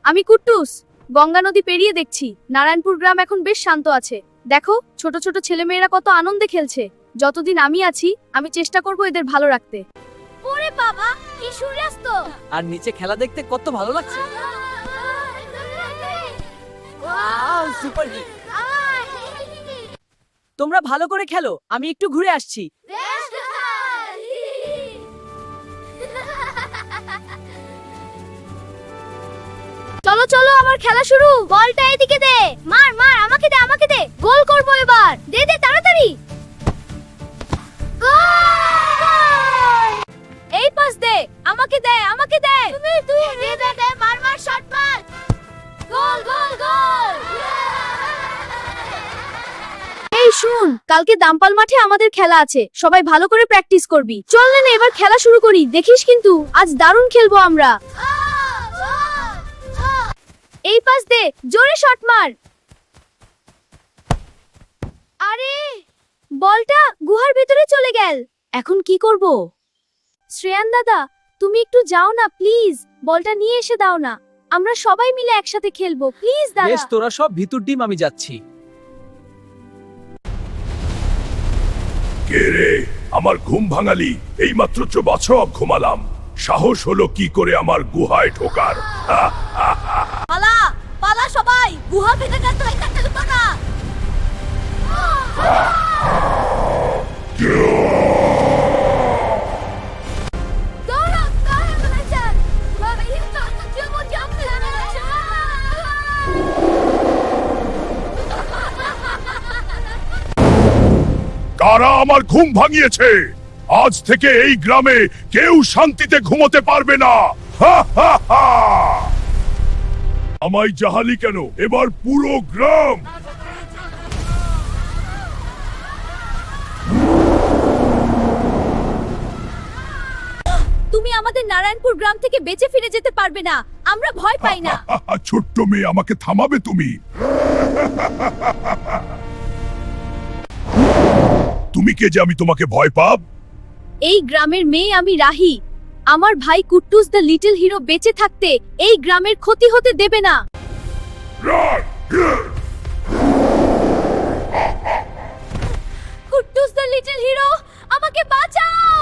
আমি কুট্টুস। গঙ্গা নদী পেরিয়ে দেখছি নারায়ণপুর গ্রাম এখন বেশ শান্ত আছে। দেখো ছোট ছোট ছেলেমেয়েরা কত আনন্দে খেলছে। যতদিন আমি আছি আমি চেষ্টা করব এদের ভালো রাখতে। ওরে বাবা, কি সূর্যাস্ত! আর নিচে খেলা দেখতে কত ভালো লাগছে। Super hit! তোমরা ভালো করে খেলো, আমি একটু ঘুরে আসছি। চলো চলো, আমার খেলা শুরু। বলটা এদিকে দে। মার মার, আমাকে দে আমাকে দে। গোল করব এবার। দে দে তাড়াতাড়ি। গোল! এই পাস দে, আমাকে দে আমাকে দে। তুই দে দে দে, মার মার, শট মার। গোল গোল গোল! এই শুন, কালকে দামপাল মাঠে আমাদের খেলা আছে। সবাই ভালো করে প্র্যাকটিস করবি। চল না এবার খেলা শুরু করি। দেখিস কিন্তু আজ দারুণ খেলবো আমরা। এই পাস দে, জোরে শট মার। আরে বলটা গুহার ভিতরে চলে গেল। এখন কি করব? শ্রেয়ান দাদা, তুমি একটু যাও না প্লিজ, বলটা নিয়ে এসে দাও না। আমরা সবাই মিলে একসাথে খেলবো প্লিজ দাদা। বেশ, তোরা সব ভিতর ডিম, আমি যাচ্ছি। কে রে? আমার ঘুম ভাঙালি। এইমাত্র চোবাছক ঘুমালাম, সাহস হলো কি করে আমার গুহায় ঢোকার? পালা পালা সবাই, গুহা ভেঙে গেল তো একটা লুকানা। দৌড়াও, কাহে বলে যান। বাবা, এই তো জমো জমতে লাগছে। কারা আমার ঘুম ভাঙিয়েছে? আজ থেকে এই গ্রামে কেউ শান্তিতে ঘুমোতে পারবে না। হা, হা, হা! আমায় জাহালি কেন? এবার পুরো গ্রাম। তুমি আমাদের নারায়ণপুর গ্রাম থেকে বেঁচে ফিরে যেতে পারবে না। আমরা ভয় পাই না। ছোট্ট মেয়ে, আমাকে থামাবে তুমি? তুমি কে যে আমি তোমাকে ভয় পাব? এই গ্রামের মেয়ে আমি রাহি। আমার ভাই কুট্টুস দ্য লিটল হিরো বেঁচে থাকতে এই গ্রামের ক্ষতি হতে দেবে না। কুট্টুস দ্য লিটল হিরো, আমাকে বাঁচাও।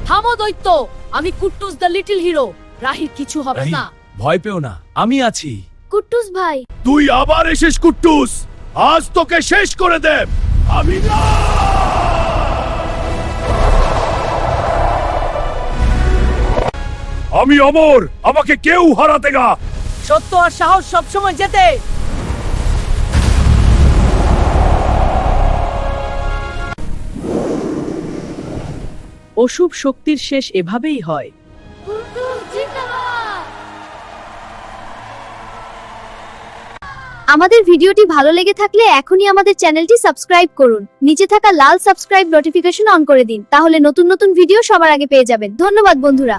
থামো দৈত্য, আমি কুট্টুস দ্য লিটল হিরো। রাহির কিছু হবে না। ভয় পেও না, আমি আছি। কুট্টুস ভাই, তুই আবার এসেছিস কুট্টুস। আজ তোকে শেষ করে দেব আমি। না, আমি অমর, আমাকে কেউ হারাতে গা। সত্য আর সাহস সবসময় জেতে। অশুভ শক্তির শেষ এভাবেই হয়। আমাদের ভিডিওটি ভালো লেগে থাকলে এখনই আমাদের চ্যানেলটি সাবস্ক্রাইব করুন। নিচে থাকা লাল সাবস্ক্রাইব নোটিফিকেশন অন করে দিন, তাহলে নতুন নতুন ভিডিও সবার আগে পেয়ে যাবেন। ধন্যবাদ বন্ধুরা।